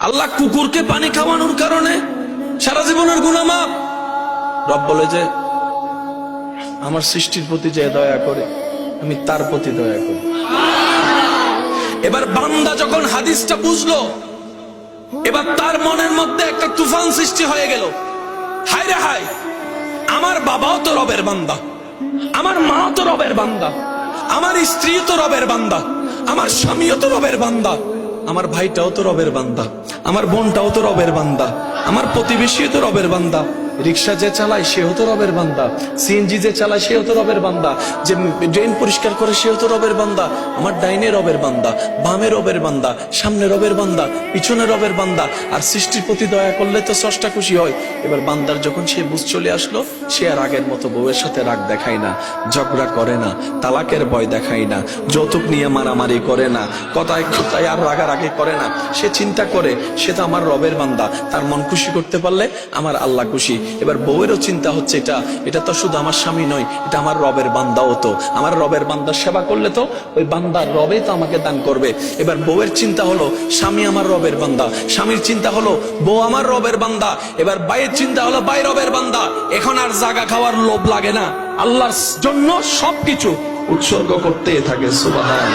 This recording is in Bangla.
আল্লাহ কুকুরকে পানি খাওয়ানোর কারণে সারা জীবনের গুনাহ মাফ। রব বলে যে আমার সৃষ্টির প্রতি যে দয়া করে আমি তার প্রতি দয়া করি। এবার বান্দা যখন হাদিসটা বুঝলো, এবার তার মনের মধ্যে একটা তুফান সৃষ্টি হয়ে গেল। হায় রে হায়, আমার বাবাও তো রবের বান্দা, আমার মাও তো রবের বান্দা, আমার স্ত্রীও তো রবের বান্দা, আমার স্বামীও তো রবের বান্দা, আমার ভাইটাও তো রবের বান্দা, আমার বোনটাও তো রবের বান্দা, আমার প্রতিবেশীও তো রবের বান্দা, রিক্সা যে চালায় সেও তো রবের বান্দা, সিএনজি যে চালায় সেও তো রবের বান্দা, যে ড্রেন পরিষ্কার করে সেও তো রবের বান্দা, আমার ডাইনে রবের বান্দা, বামে রবের বান্দা, সামনে রবের বান্দা, পিছনে রবের বান্দা। আর সৃষ্টির প্রতি দয়া করলে তো স্রষ্টা খুশি হয়। এবার বান্দার যখন সে বুঝ চলে আসলো, সে আর আগের মতো বউয়ের সাথে রাগ দেখায় না, ঝগড়া করে না, তালাকের ভয় দেখায় না, যৌতুক নিয়ে মারামারি করে না, কথায় কথায় আর রাগারাগি করে না। সে চিন্তা করে সে তো আমার রবের বান্দা, তার মন খুশি করতে পারলে আমার আল্লাহ খুশি। এবার বউয়েরও চিন্তা হচ্ছে এটা তো শুধু আমার স্বামী নয়, এটা আমার রবের বান্দাও তো, আমার রবের বান্দার সেবা করলে তো ওই বান্দার রবে তো আমাকে দান করবে। এবার বউয়ের চিন্তা হলো স্বামী আমার রবের বান্দা, স্বামীর চিন্তা হলো বউ আমার রবের বান্দা, এবার ভাইয়ের চিন্তা হলো ভাই রবের বান্দা। এখন আর জাগা খাওয়ার লোভ লাগে না, আল্লাহর জন্য সবকিছু উৎসর্গ করতে থাকে। সুবহান।